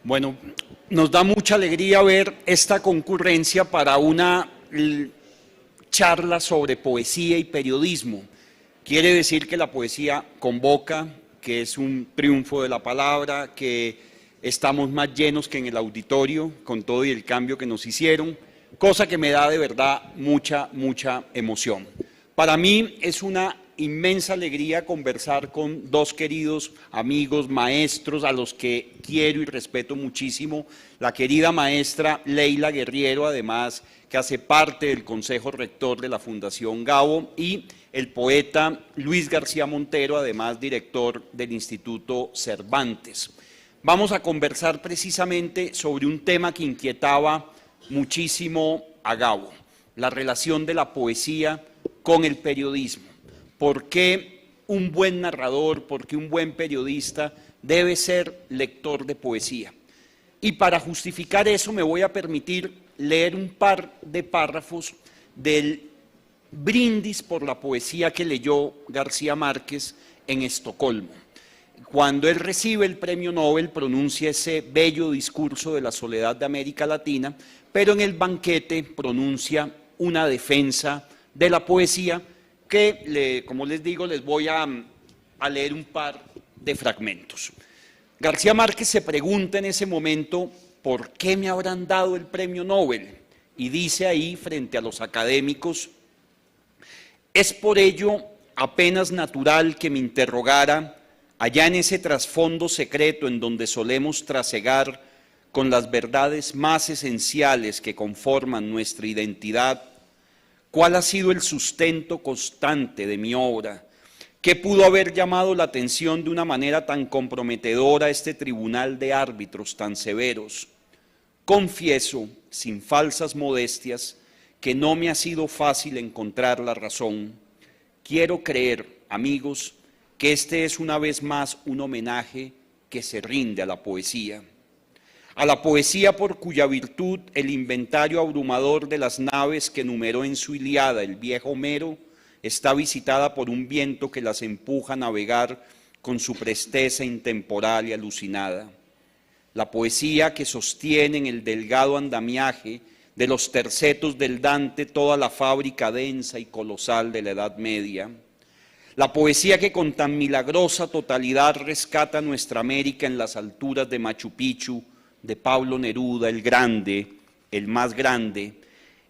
Bueno, nos da mucha alegría ver esta concurrencia para una charla sobre poesía y periodismo. Quiere decir que la poesía convoca, que es un triunfo de la palabra, que estamos más llenos que en el auditorio, con todo y el cambio que nos hicieron, cosa que me da de verdad mucha emoción. Para mí es una inmensa alegría conversar con dos queridos amigos, maestros, a los que quiero y respeto muchísimo. La querida maestra Leila Guerriero, además, que hace parte del Consejo Rector de la Fundación Gabo, y el poeta Luis García Montero, además director del Instituto Cervantes. Vamos a conversar precisamente sobre un tema que inquietaba muchísimo a Gabo, la relación de la poesía con el periodismo. ¿Por qué un buen narrador, por qué un buen periodista debe ser lector de poesía? Y para justificar eso me voy a permitir leer un par de párrafos del brindis por la poesía que leyó García Márquez en Estocolmo. Cuando él recibe el premio Nobel, pronuncia ese bello discurso de la soledad de América Latina, pero en el banquete pronuncia una defensa de la poesía que, como les digo, les voy a leer un par de fragmentos. García Márquez se pregunta en ese momento, ¿por qué me habrán dado el premio Nobel? Y dice ahí, frente a los académicos, es por ello apenas natural que me interrogara, allá en ese trasfondo secreto en donde solemos trasegar con las verdades más esenciales que conforman nuestra identidad, ¿cuál ha sido el sustento constante de mi obra? ¿Qué pudo haber llamado la atención de una manera tan comprometedora a este tribunal de árbitros tan severos? Confieso, sin falsas modestias, que no me ha sido fácil encontrar la razón. Quiero creer, amigos, que este es una vez más un homenaje que se rinde a la poesía por cuya virtud el inventario abrumador de las naves que enumeró en su Ilíada el viejo Homero está visitada por un viento que las empuja a navegar con su presteza intemporal y alucinada. La poesía que sostiene en el delgado andamiaje de los tercetos del Dante toda la fábrica densa y colosal de la Edad Media. La poesía que con tan milagrosa totalidad rescata nuestra América en las alturas de Machu Picchu, de Pablo Neruda, el grande, el más grande,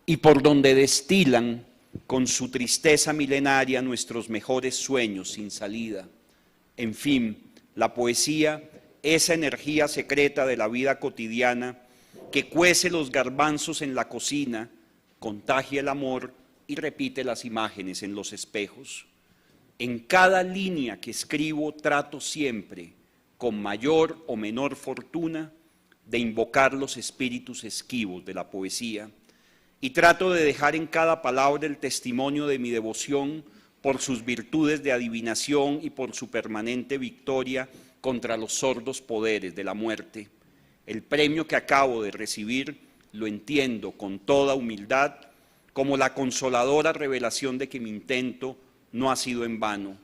y por donde destilan con su tristeza milenaria nuestros mejores sueños sin salida. En fin, la poesía, esa energía secreta de la vida cotidiana que cuece los garbanzos en la cocina, contagia el amor y repite las imágenes en los espejos. En cada línea que escribo trato siempre, con mayor o menor fortuna, de invocar los espíritus esquivos de la poesía y trato de dejar en cada palabra el testimonio de mi devoción por sus virtudes de adivinación y por su permanente victoria contra los sordos poderes de la muerte. El premio que acabo de recibir lo entiendo con toda humildad como la consoladora revelación de que mi intento no ha sido en vano.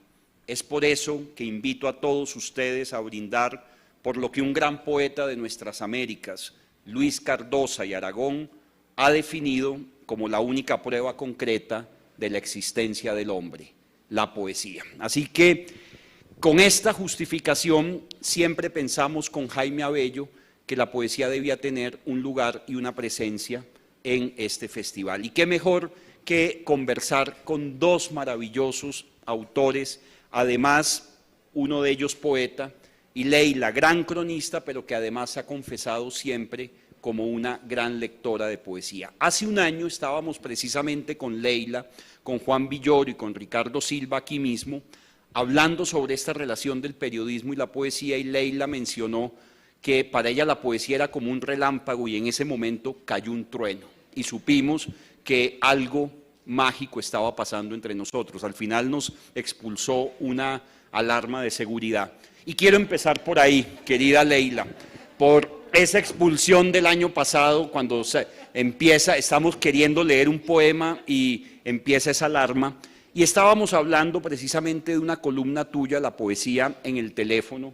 Es por eso que invito a todos ustedes a brindar por lo que un gran poeta de nuestras Américas, Luis Cardosa y Aragón, ha definido como la única prueba concreta de la existencia del hombre, la poesía. Así que, con esta justificación, siempre pensamos con Jaime Abello que la poesía debía tener un lugar y una presencia en este festival. Y qué mejor que conversar con dos maravillosos autores, además uno de ellos poeta, y Leila, gran cronista, pero que además se ha confesado siempre como una gran lectora de poesía. Hace un año estábamos precisamente con Leila, con Juan Villoro y con Ricardo Silva aquí mismo, hablando sobre esta relación del periodismo y la poesía, y Leila mencionó que para ella la poesía era como un relámpago y en ese momento cayó un trueno y supimos que algo mágico estaba pasando entre nosotros. Al final nos expulsó una alarma de seguridad. Y quiero empezar por ahí, querida Leila, por esa expulsión del año pasado, cuando estamos queriendo leer un poema y empieza esa alarma, y estábamos hablando precisamente de una columna tuya, La poesía en el teléfono,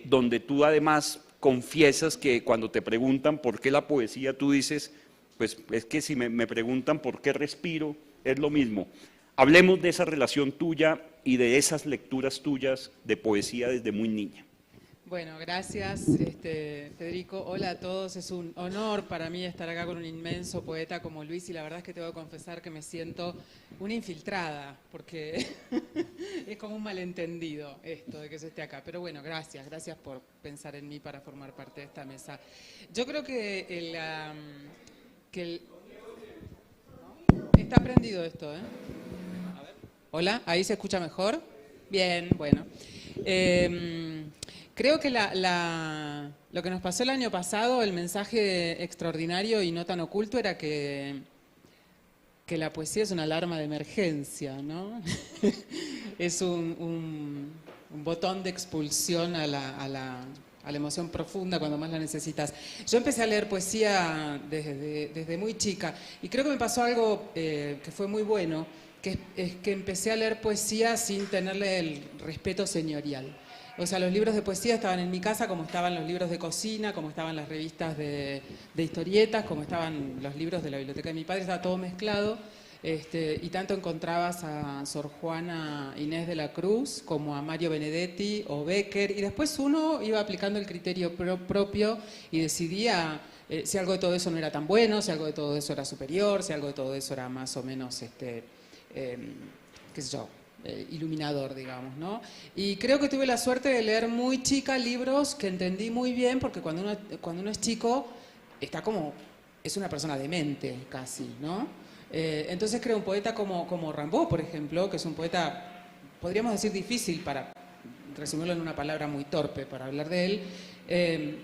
donde tú además confiesas que cuando te preguntan por qué la poesía, tú dices, pues es que si me preguntan por qué respiro, es lo mismo. Hablemos de esa relación tuya y de esas lecturas tuyas de poesía desde muy niña. Bueno, gracias Federico. Hola a todos, es un honor para mí estar acá con un inmenso poeta como Luis y la verdad es que tengo que confesar que me siento una infiltrada porque es como un malentendido esto de que se esté acá. Pero bueno, gracias por pensar en mí para formar parte de esta mesa. Yo creo que está prendido esto, ¿eh? Hola, ¿ahí se escucha mejor? Bien, bueno. Creo que lo que nos pasó el año pasado, el mensaje extraordinario y no tan oculto era que la poesía es una alarma de emergencia, ¿no? Es un botón de expulsión a la emoción profunda cuando más la necesitas. Yo empecé a leer poesía desde muy chica y creo que me pasó algo que fue muy bueno, que es que empecé a leer poesía sin tenerle el respeto señorial. O sea, los libros de poesía estaban en mi casa como estaban los libros de cocina, como estaban las revistas de historietas, como estaban los libros de la biblioteca de mi padre, estaba todo mezclado. Y tanto encontrabas a Sor Juana Inés de la Cruz como a Mario Benedetti o Becker, y después uno iba aplicando el criterio propio y decidía si algo de todo eso no era tan bueno, si algo de todo eso era superior, si algo de todo eso era más o menos, qué sé yo, iluminador, digamos, ¿no? Y creo que tuve la suerte de leer muy chica libros que entendí muy bien, porque cuando uno es chico, es una persona demente casi, ¿no? Entonces creo un poeta como Rimbaud, por ejemplo, que es un poeta, podríamos decir difícil para resumirlo en una palabra muy torpe para hablar de él,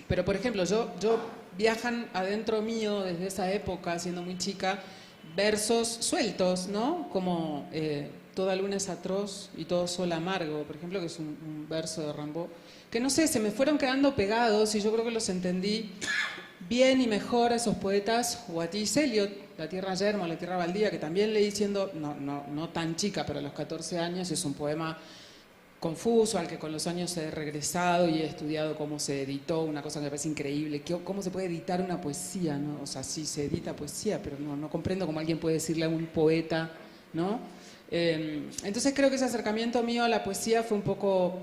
pero por ejemplo, yo viajan adentro mío desde esa época, siendo muy chica, versos sueltos, ¿no? Como toda luna es atroz y todo sol amargo, por ejemplo, que es un verso de Rimbaud, que no sé, se me fueron quedando pegados y yo creo que los entendí bien y mejor a esos poetas, o a T.S. Eliot, La tierra yerma, La tierra baldía, que también leí siendo, no tan chica, pero a los 14 años, es un poema confuso, al que con los años he regresado y he estudiado cómo se editó, una cosa que me parece increíble, cómo se puede editar una poesía, ¿no? O sea, sí se edita poesía, pero no comprendo cómo alguien puede decirle a un poeta, ¿no? Entonces creo que ese acercamiento mío a la poesía fue un poco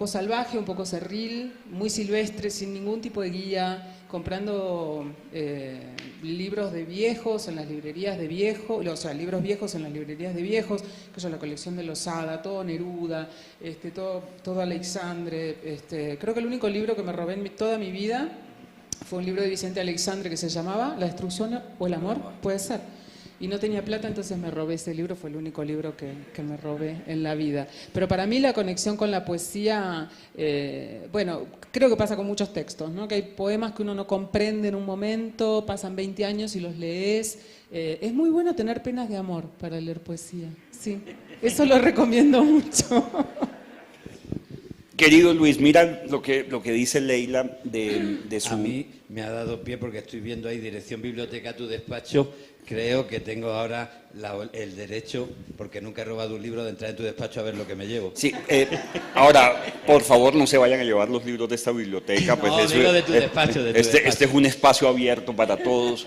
salvaje, un poco cerril, muy silvestre, sin ningún tipo de guía, comprando libros de viejos en las librerías de viejos, o sea, libros viejos en las librerías de viejos, que es la colección de Losada, todo Neruda, todo Alexandre. Creo que el único libro que me robé en toda mi vida fue un libro de Vicente Alexandre que se llamaba La destrucción o el amor, puede ser. Y no tenía plata, entonces me robé ese libro, fue el único libro que me robé en la vida. Pero para mí la conexión con la poesía, bueno, creo que pasa con muchos textos, ¿no? Que hay poemas que uno no comprende en un momento, pasan 20 años y los lees. Es muy bueno tener penas de amor para leer poesía, sí. Eso lo recomiendo mucho. Querido Luis, mira lo que dice Leila de su... A mí me ha dado pie porque estoy viendo ahí dirección biblioteca a tu despacho. Creo que tengo ahora el derecho, porque nunca he robado un libro, de entrar en tu despacho a ver lo que me llevo. Sí, ahora, por favor, no se vayan a llevar los libros de esta biblioteca. Pues no, eso, digo de tu despacho, de tu despacho. Este es un espacio abierto para todos.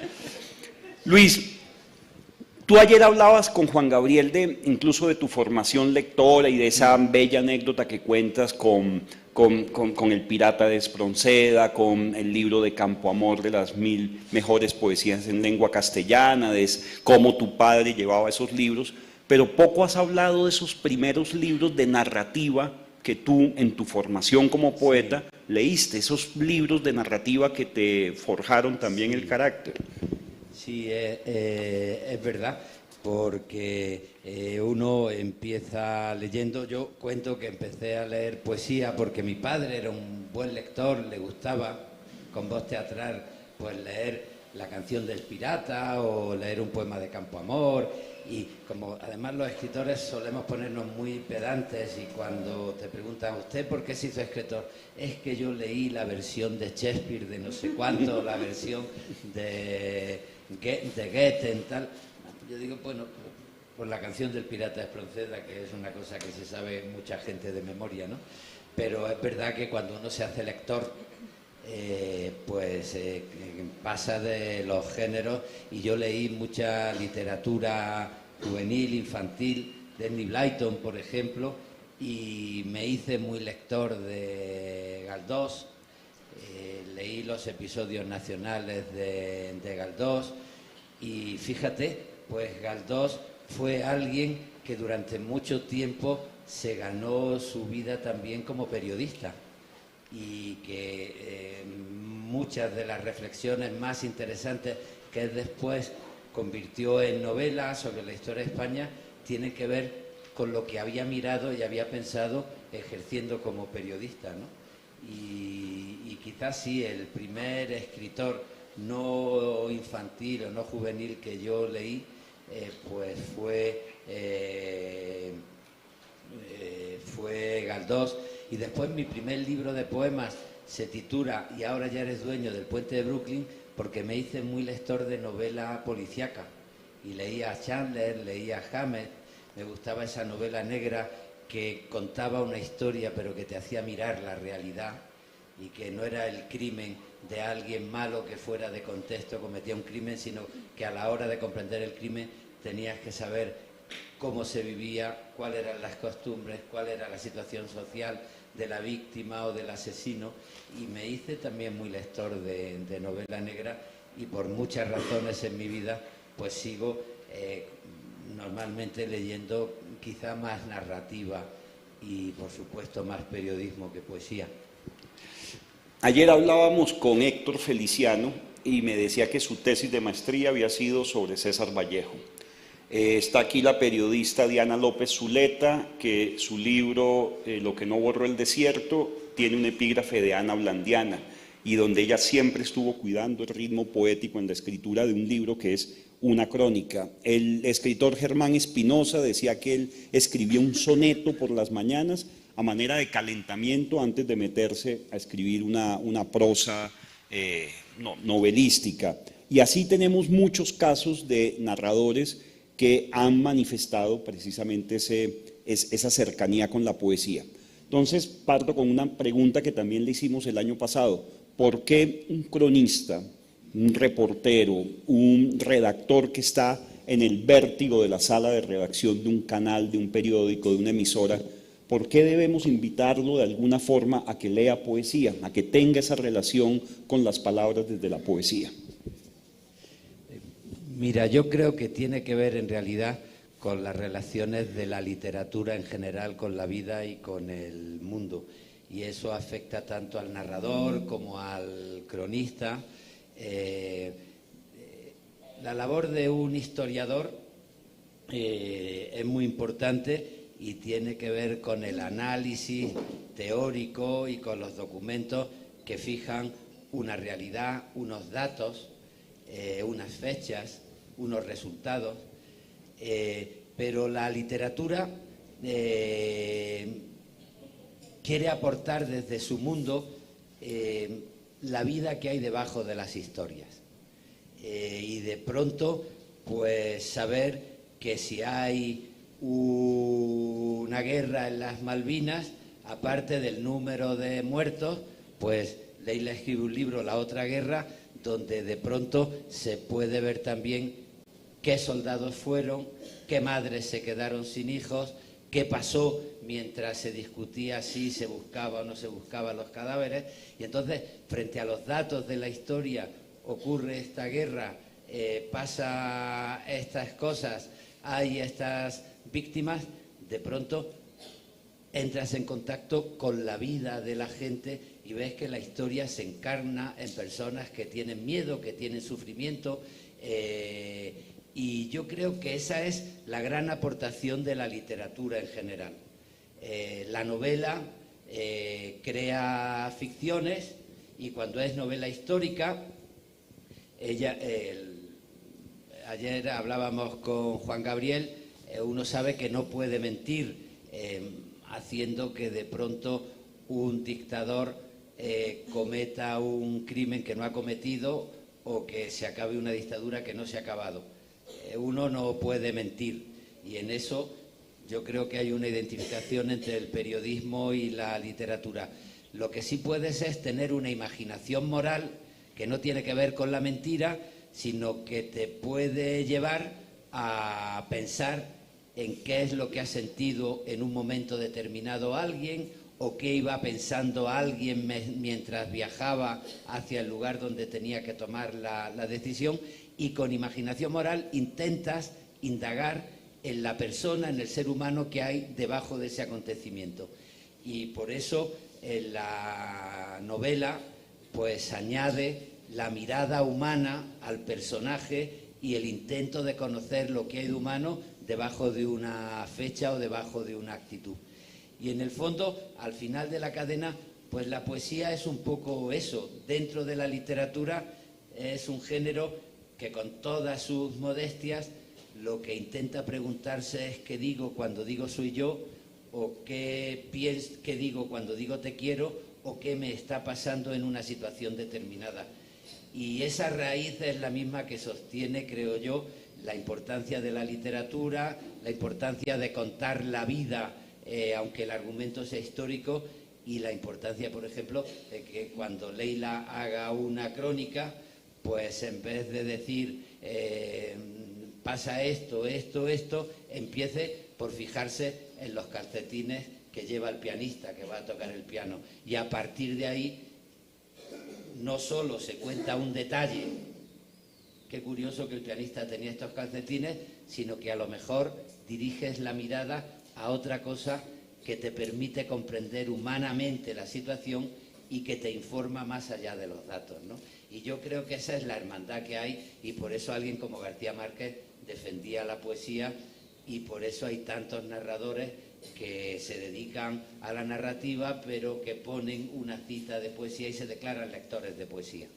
Luis, tú ayer hablabas con Juan Gabriel incluso de tu formación lectora y de esa bella anécdota que cuentas con El pirata de Espronceda, con el libro de Campo Amor de las 1000 mejores poesías en lengua castellana, de cómo tu padre llevaba esos libros, pero poco has hablado de esos primeros libros de narrativa que tú en tu formación como poeta leíste, esos libros de narrativa que te forjaron también el carácter. Sí, es verdad, porque uno empieza leyendo. Yo cuento que empecé a leer poesía porque mi padre era un buen lector, le gustaba con voz teatral pues leer La canción del pirata o leer un poema de Campo Amor, y como además los escritores solemos ponernos muy pedantes, y cuando te preguntan ¿usted por qué se hizo escritor? Es que yo leí la versión de Shakespeare de no sé cuánto, la versión de Goethe, tal. Yo digo, bueno, por la canción del pirata de Espronceda, que es una cosa que se sabe mucha gente de memoria, ¿no? Pero es verdad que cuando uno se hace lector pasa de los géneros, y yo leí mucha literatura juvenil, infantil, de Enid Blyton, por ejemplo, y me hice muy lector de Galdós, leí los episodios nacionales de Galdós, y fíjate, pues Galdós fue alguien que durante mucho tiempo se ganó su vida también como periodista, y que muchas de las reflexiones más interesantes que él después convirtió en novelas sobre la historia de España tienen que ver con lo que había mirado y había pensado ejerciendo como periodista, ¿no? Y quizás sí, el primer escritor no infantil o no juvenil que yo leí pues fue Galdós. Y después mi primer libro de poemas se titula Y ahora ya eres dueño del puente de Brooklyn, porque me hice muy lector de novela policíaca y leía a Chandler, leía a Hammett. Me gustaba esa novela negra que contaba una historia pero que te hacía mirar la realidad, y que no era el crimen de alguien malo que fuera de contexto cometía un crimen, sino que a la hora de comprender el crimen tenías que saber cómo se vivía, cuáles eran las costumbres, cuál era la situación social de la víctima o del asesino. Y me hice también muy lector de novela negra, y por muchas razones en mi vida pues sigo normalmente leyendo quizá más narrativa y por supuesto más periodismo que poesía. Ayer hablábamos con Héctor Feliciano y me decía que su tesis de maestría había sido sobre César Vallejo. Está aquí la periodista Diana López Zuleta, que su libro Lo que no borró el desierto tiene un epígrafe de Ana Blandiana, y donde ella siempre estuvo cuidando el ritmo poético en la escritura de un libro que es una crónica. El escritor Germán Espinosa decía que él escribía un soneto por las mañanas a manera de calentamiento antes de meterse a escribir una prosa novelística. Y así tenemos muchos casos de narradores que han manifestado precisamente esa cercanía con la poesía. Entonces parto con una pregunta que también le hicimos el año pasado: ¿por qué un cronista, un reportero, un redactor que está en el vértigo de la sala de redacción de un canal, de un periódico, de una emisora, por qué debemos invitarlo de alguna forma a que lea poesía, a que tenga esa relación con las palabras desde la poesía? Mira, yo creo que tiene que ver en realidad con las relaciones de la literatura en general con la vida y con el mundo, y eso afecta tanto al narrador como al cronista. La labor de un historiador es muy importante y tiene que ver con el análisis teórico y con los documentos que fijan una realidad, unos datos, unas fechas, unos resultados, pero la literatura quiere aportar desde su mundo la vida que hay debajo de las historias, y de pronto pues saber que si hay una guerra en las Malvinas, aparte del número de muertos, pues Leila escribe un libro, La otra guerra, donde de pronto se puede ver también qué soldados fueron, qué madres se quedaron sin hijos, qué pasó mientras se discutía si se buscaba o no se buscaban los cadáveres. Y entonces, frente a los datos de la historia, ocurre esta guerra, pasa estas cosas, hay estas víctimas, de pronto entras en contacto con la vida de la gente y ves que la historia se encarna en personas que tienen miedo, que tienen sufrimiento, y yo creo que esa es la gran aportación de la literatura en general. La novela crea ficciones, y cuando es novela histórica, ayer hablábamos con Juan Gabriel, uno sabe que no puede mentir haciendo que de pronto un dictador cometa un crimen que no ha cometido, o que se acabe una dictadura que no se ha acabado. Uno no puede mentir, y en eso yo creo que hay una identificación entre el periodismo y la literatura. Lo que sí puedes es tener una imaginación moral que no tiene que ver con la mentira, sino que te puede llevar a pensar en qué es lo que ha sentido en un momento determinado alguien, o qué iba pensando alguien mientras viajaba hacia el lugar donde tenía que tomar la decisión, y con imaginación moral intentas indagar en la persona, en el ser humano que hay debajo de ese acontecimiento. Y por eso en la novela pues añade la mirada humana al personaje y el intento de conocer lo que hay de humano debajo de una fecha o debajo de una actitud. Y en el fondo, al final de la cadena, pues la poesía es un poco eso. Dentro de la literatura es un género que, con todas sus modestias, lo que intenta preguntarse es qué digo cuando digo soy yo, o qué digo cuando digo te quiero, o qué me está pasando en una situación determinada. Y esa raíz es la misma que sostiene, creo yo, la importancia de la literatura, la importancia de contar la vida, aunque el argumento sea histórico, y la importancia, por ejemplo, de que cuando Leila haga una crónica, pues en vez de decir pasa esto, empiece por fijarse en los calcetines que lleva el pianista que va a tocar el piano, y a partir de ahí no solo se cuenta un detalle, qué curioso que el pianista tenía estos calcetines, sino que a lo mejor diriges la mirada a otra cosa que te permite comprender humanamente la situación y que te informa más allá de los datos, ¿no? Y yo creo que esa es la hermandad que hay, y por eso alguien como García Márquez defendía la poesía, y por eso hay tantos narradores que se dedican a la narrativa, pero que ponen una cita de poesía y se declaran lectores de poesía.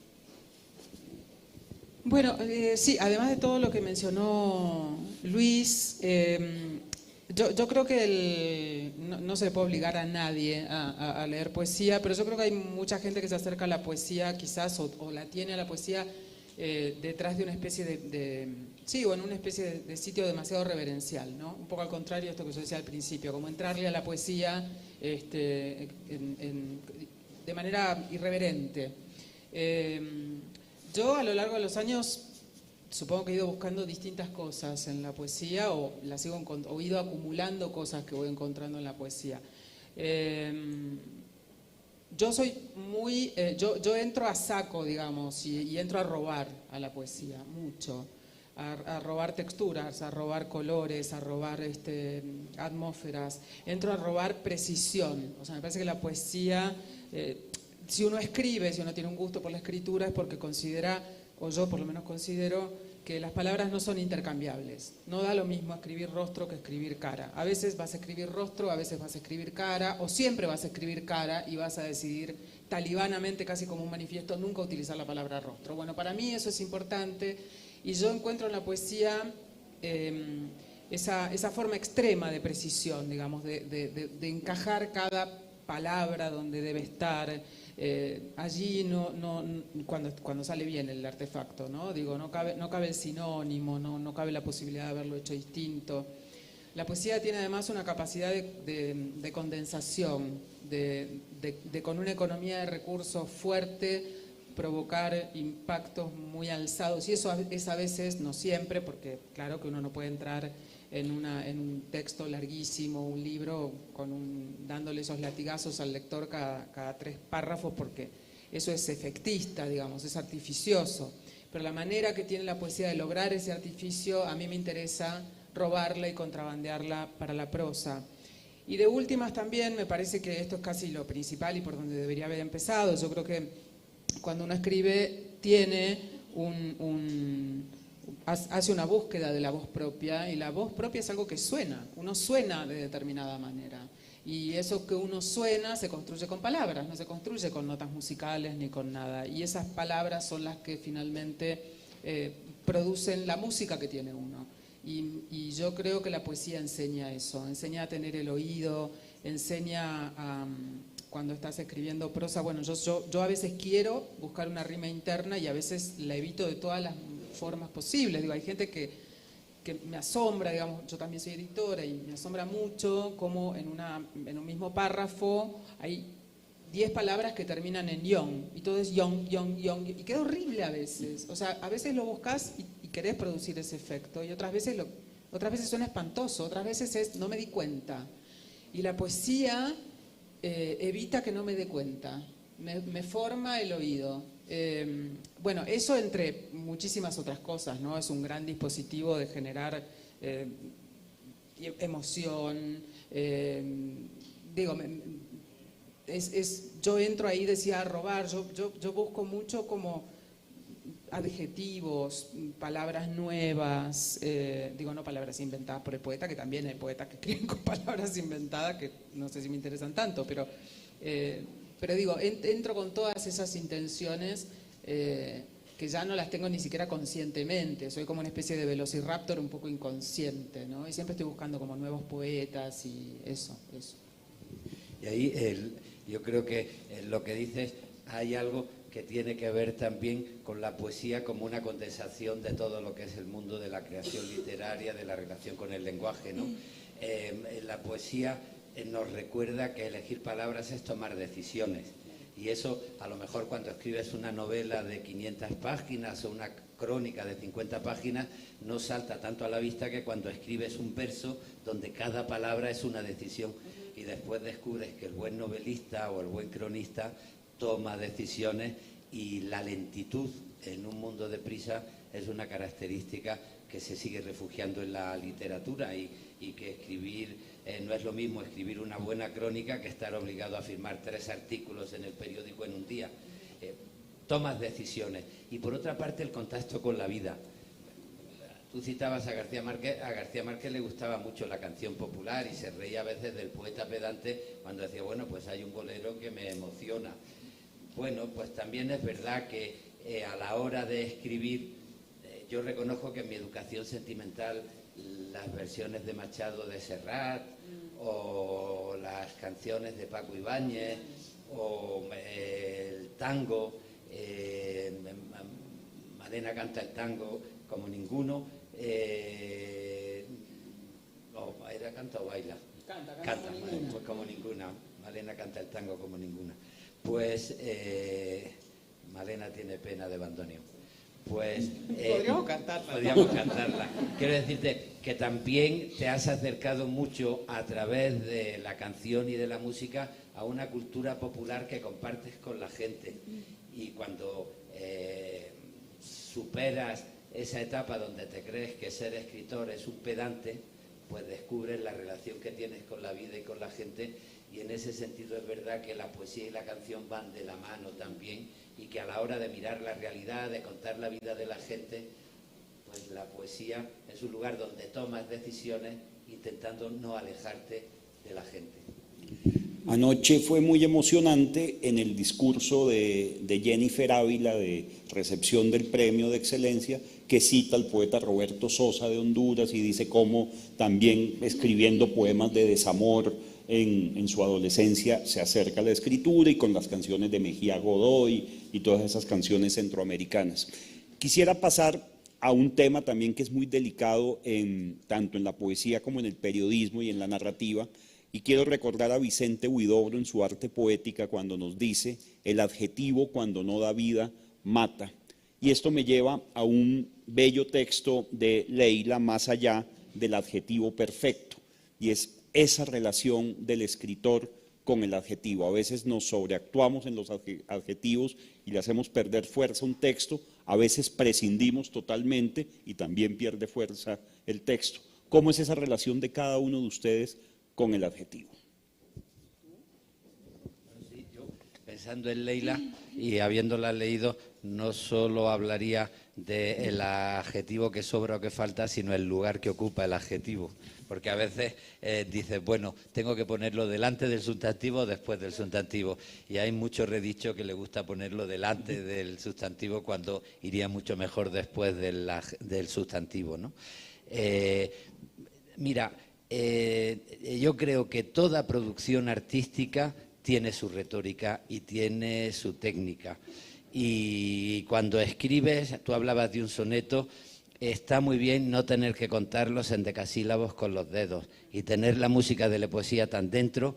Bueno, sí, además de todo lo que mencionó Luis, yo creo que no se le puede obligar a nadie a leer poesía, pero yo creo que hay mucha gente que se acerca a la poesía quizás, o la tiene a la poesía detrás de una especie sí, o en una especie de sitio demasiado reverencial, ¿no? Un poco al contrario de esto que yo decía al principio, como entrarle a la poesía de manera irreverente. Yo a lo largo de los años supongo que he ido buscando distintas cosas en la poesía, o he ido acumulando cosas que voy encontrando en la poesía. Yo soy muy, yo entro a saco, digamos, y entro a robar a la poesía, mucho. A robar texturas, a robar colores, a robar atmósferas. Entro a robar precisión. O sea, me parece que la poesía, si uno escribe, si uno tiene un gusto por la escritura, es porque considera, o yo por lo menos considero, que las palabras no son intercambiables. No da lo mismo escribir rostro que escribir cara. A veces vas a escribir rostro, a veces vas a escribir cara, o siempre vas a escribir cara y vas a decidir talibanamente, casi como un manifiesto, nunca utilizar la palabra rostro. Bueno, para mí eso es importante, y yo encuentro en la poesía esa forma extrema de precisión, digamos, de encajar cada palabra donde debe estar. Allí cuando sale bien el artefacto, ¿no? Digo, no cabe el sinónimo, no cabe la posibilidad de haberlo hecho distinto. La poesía tiene además una capacidad de condensación, con una economía de recursos fuerte, provocar impactos muy alzados, y eso es a veces, no siempre, porque claro que uno no puede entrar en un texto larguísimo, un libro, dándole esos latigazos al lector cada 3 párrafos, porque eso es efectista, digamos, es artificioso. Pero la manera que tiene la poesía de lograr ese artificio, a mí me interesa robarla y contrabandearla para la prosa. Y de últimas también, me parece que esto es casi lo principal y por donde debería haber empezado. Yo creo que cuando uno escribe tiene hace una búsqueda de la voz propia, y la voz propia es algo que suena, uno suena de determinada manera, y eso que uno suena se construye con palabras, no se construye con notas musicales ni con nada, y esas palabras son las que finalmente producen la música que tiene uno, y yo creo que la poesía enseña eso, enseña a tener el oído, enseña a... Cuando estás escribiendo prosa, bueno, yo a veces quiero buscar una rima interna y a veces la evito de todas las formas posibles. Digo, hay gente que me asombra, digamos, yo también soy editora y me asombra mucho cómo en un mismo párrafo hay 10 palabras que terminan en yong, y todo es yong, yong, yong, y queda horrible a veces. O sea, a veces lo buscas y querés producir ese efecto, y otras veces suena espantoso, otras veces es no me di cuenta. Y la poesía evita que no me dé cuenta, me forma el oído. Bueno, eso entre muchísimas otras cosas, ¿no? Es un gran dispositivo de generar emoción, digo, yo entro ahí, decía, a robar, yo busco mucho como adjetivos, palabras nuevas, digo, no palabras inventadas por el poeta, que también hay poetas que escriben con palabras inventadas que no sé si me interesan tanto, pero digo, entro con todas esas intenciones que ya no las tengo ni siquiera conscientemente, soy como una especie de velociraptor un poco inconsciente, ¿no? Y siempre estoy buscando como nuevos poetas y eso. Y ahí yo creo que lo que dices, hay algo que tiene que ver también con la poesía como una condensación de todo lo que es el mundo de la creación literaria, de la relación con el lenguaje, ¿no? La poesía nos recuerda que elegir palabras es tomar decisiones. Y eso, a lo mejor cuando escribes una novela de 500 páginas o una crónica de 50 páginas, no salta tanto a la vista que cuando escribes un verso donde cada palabra es una decisión. Y después descubres que el buen novelista o el buen cronista toma decisiones, y la lentitud en un mundo de prisa es una característica que se sigue refugiando en la literatura, y que escribir, no es lo mismo escribir una buena crónica que estar obligado a firmar 3 artículos en el periódico en un día. Tomas decisiones. Y por otra parte, el contacto con la vida. Tú citabas a García Márquez le gustaba mucho la canción popular y se reía a veces del poeta pedante cuando decía, bueno, pues hay un bolero que me emociona. Bueno, pues también es verdad que a la hora de escribir, yo reconozco que en mi educación sentimental las versiones de Machado de Serrat o las canciones de Paco Ibáñez o el tango, Malena canta el tango como ninguno, ¿era canta o baila? Canta pues como ninguna. Malena canta el tango como ninguna. Pues Malena tiene pena de bandoneón. Pues podríamos cantarla. Podríamos cantarla. Quiero decirte que también te has acercado mucho a través de la canción y de la música a una cultura popular que compartes con la gente. Y cuando superas esa etapa donde te crees que ser escritor es un pedante, pues descubres la relación que tienes con la vida y con la gente, y en ese sentido es verdad que la poesía y la canción van de la mano también, y que a la hora de mirar la realidad, de contar la vida de la gente, pues la poesía es un lugar donde tomas decisiones intentando no alejarte de la gente. Anoche fue muy emocionante en el discurso de Jennifer Ávila de recepción del premio de excelencia, que cita al poeta Roberto Sosa de Honduras y dice cómo también escribiendo poemas de desamor en su adolescencia se acerca a la escritura, y con las canciones de Mejía Godoy y todas esas canciones centroamericanas. Quisiera pasar a un tema también que es muy delicado tanto en la poesía como en el periodismo y en la narrativa, y quiero recordar a Vicente Huidobro en su Arte Poética cuando nos dice: el adjetivo cuando no da vida mata. Y esto me lleva a un bello texto de Leila, Más allá del adjetivo perfecto, y es esa relación del escritor con el adjetivo. A veces nos sobreactuamos en los adjetivos y le hacemos perder fuerza a un texto, a veces prescindimos totalmente y también pierde fuerza el texto. ¿Cómo es esa relación de cada uno de ustedes con el adjetivo? Sí, yo, pensando en Leila y habiéndola leído, no solo hablaría del adjetivo que sobra o que falta, sino el lugar que ocupa el adjetivo. Porque a veces dices, bueno, tengo que ponerlo delante del sustantivo o después del sustantivo. Y hay mucho redicho que le gusta ponerlo delante del sustantivo cuando iría mucho mejor después del sustantivo, ¿no? Mira, yo creo que toda producción artística tiene su retórica y tiene su técnica. Y cuando escribes, tú hablabas de un soneto, está muy bien no tener que contarlos en decasílabos con los dedos y tener la música de la poesía tan dentro,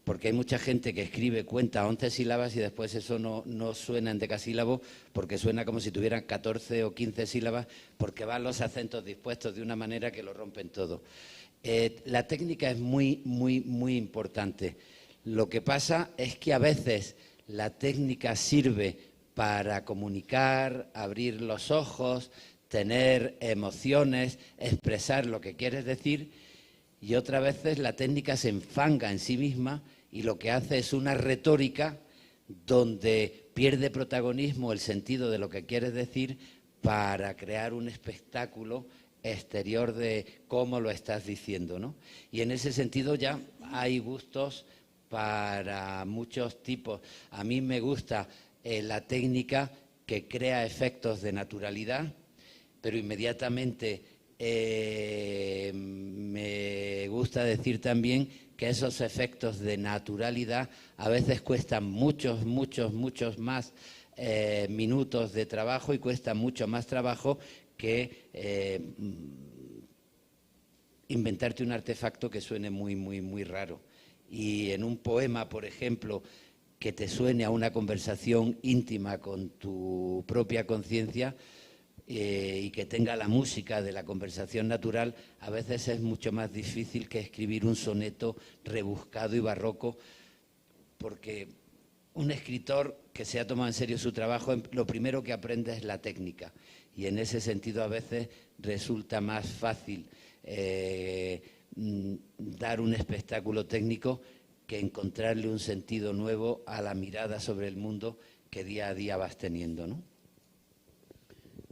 porque hay mucha gente que escribe, cuenta 11 sílabas y después eso no suena en decasílabo, porque suena como si tuvieran 14 o 15 sílabas, porque van los acentos dispuestos de una manera que lo rompen todo. La técnica es muy, muy, muy importante. Lo que pasa es que a veces la técnica sirve para comunicar, abrir los ojos, tener emociones, expresar lo que quieres decir, y otras veces la técnica se enfanga en sí misma y lo que hace es una retórica donde pierde protagonismo el sentido de lo que quieres decir para crear un espectáculo exterior de cómo lo estás diciendo, ¿no? Y en ese sentido ya hay gustos para muchos tipos. A mí me gusta la técnica que crea efectos de naturalidad, pero inmediatamente me gusta decir también que esos efectos de naturalidad a veces cuestan muchos más minutos de trabajo y cuesta mucho más trabajo que inventarte un artefacto que suene muy, muy, muy raro. Y en un poema, por ejemplo, que te suene a una conversación íntima con tu propia conciencia y que tenga la música de la conversación natural, a veces es mucho más difícil que escribir un soneto rebuscado y barroco, porque un escritor que se ha tomado en serio su trabajo, lo primero que aprende es la técnica, y en ese sentido a veces resulta más fácil dar un espectáculo técnico que encontrarle un sentido nuevo a la mirada sobre el mundo que día a día vas teniendo, ¿no?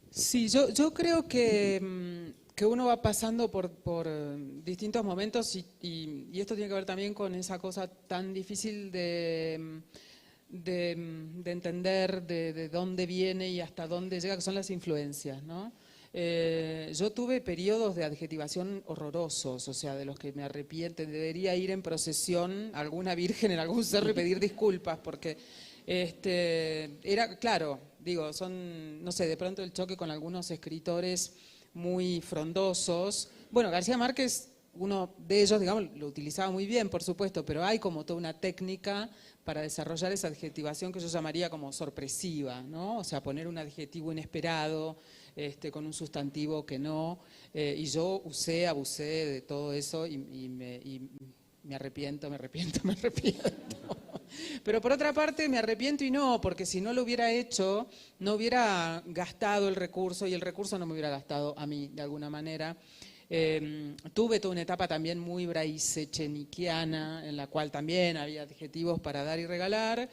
Sí, yo creo que uno va pasando por distintos momentos y esto tiene que ver también con esa cosa tan difícil de entender de dónde viene y hasta dónde llega, que son las influencias, ¿no? Yo tuve periodos de adjetivación horrorosos, o sea, de los que me arrepiento, debería ir en procesión a alguna virgen en algún cerro y pedir disculpas, porque era, claro, digo, son, no sé, de pronto el choque con algunos escritores muy frondosos. Bueno, García Márquez, uno de ellos, digamos, lo utilizaba muy bien, por supuesto, pero hay como toda una técnica para desarrollar esa adjetivación que yo llamaría como sorpresiva, ¿no? O sea, poner un adjetivo inesperado, con un sustantivo que no, y yo abusé de todo eso y me arrepiento. Pero por otra parte me arrepiento y no, porque si no lo hubiera hecho, no hubiera gastado el recurso y el recurso no me hubiera gastado a mí de alguna manera. Tuve toda una etapa también muy braisecheniquiana, en la cual también había adjetivos para dar y regalar.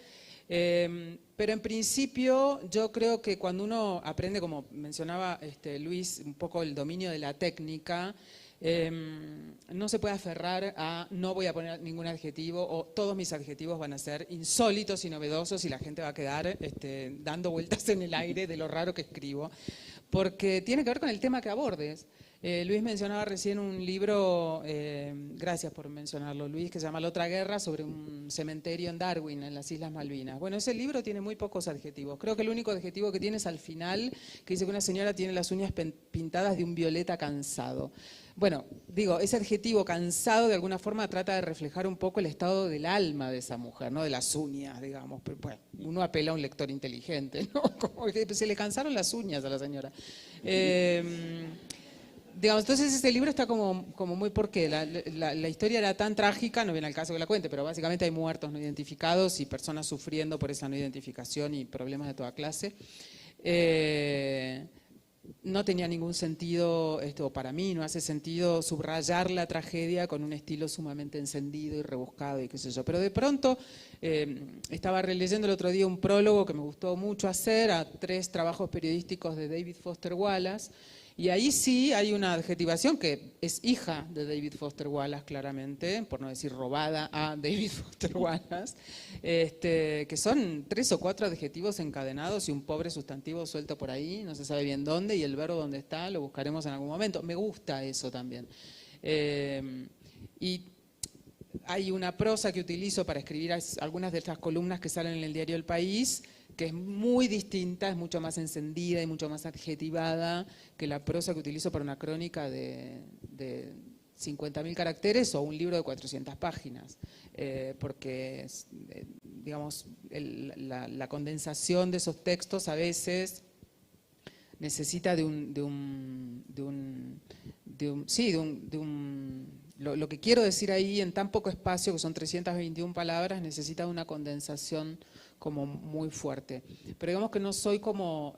Pero en principio yo creo que cuando uno aprende, como mencionaba Luis, un poco el dominio de la técnica, no se puede aferrar a no voy a poner ningún adjetivo o todos mis adjetivos van a ser insólitos y novedosos y la gente va a quedar dando vueltas en el aire de lo raro que escribo, porque tiene que ver con el tema que abordes. Luis mencionaba recién un libro, gracias por mencionarlo Luis, que se llama La otra guerra, sobre un cementerio en Darwin, en las Islas Malvinas. Bueno, ese libro tiene muy pocos adjetivos. Creo que el único adjetivo que tiene es al final, que dice que una señora tiene las uñas pintadas de un violeta cansado. Bueno, digo, ese adjetivo cansado de alguna forma trata de reflejar un poco el estado del alma de esa mujer, no de las uñas, digamos. Pero, bueno, uno apela a un lector inteligente, ¿no? Como que se le cansaron las uñas a la señora. Digamos, entonces ese libro está como muy porque la historia era tan trágica, no viene al caso que la cuente, pero básicamente hay muertos no identificados y personas sufriendo por esa no identificación y problemas de toda clase. No tenía ningún sentido, para mí no hace sentido subrayar la tragedia con un estilo sumamente encendido y rebuscado y qué sé yo. Pero de pronto estaba releyendo el otro día un prólogo que me gustó mucho hacer a 3 trabajos periodísticos de David Foster Wallace. Y ahí sí hay una adjetivación que es hija de David Foster Wallace, claramente, por no decir robada a David Foster Wallace, que son 3 o 4 adjetivos encadenados y un pobre sustantivo suelto por ahí, no se sabe bien dónde, y el verbo donde está lo buscaremos en algún momento. Me gusta eso también. Y hay una prosa que utilizo para escribir algunas de estas columnas que salen en el diario El País, que es muy distinta, es mucho más encendida y mucho más adjetivada que la prosa que utilizo para una crónica de 50.000 caracteres o un libro de 400 páginas, porque, digamos, la condensación de esos textos a veces necesita lo que quiero decir ahí en tan poco espacio, que son 321 palabras, necesita una condensación como muy fuerte. Pero digamos que no soy como,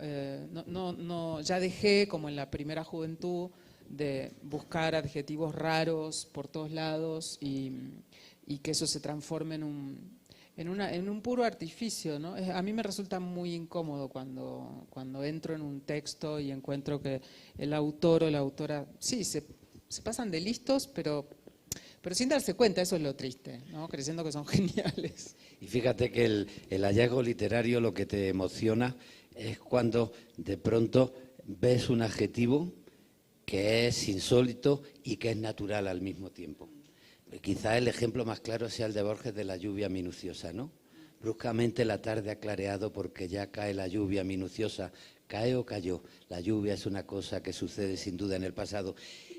ya dejé, como en la primera juventud, de buscar adjetivos raros por todos lados y que eso se transforme en un puro artificio, ¿no? A mí me resulta muy incómodo cuando entro en un texto y encuentro que el autor o la autora, sí, se pasan de listos, pero sin darse cuenta, eso es lo triste, ¿no? Creyendo que son geniales. Y fíjate que el hallazgo literario lo que te emociona es cuando de pronto ves un adjetivo que es insólito y que es natural al mismo tiempo. Quizá el ejemplo más claro sea el de Borges de la lluvia minuciosa, ¿no? Bruscamente la tarde ha clareado porque ya cae la lluvia minuciosa. ¿Cae o cayó? La lluvia es una cosa que sucede sin duda en el pasado.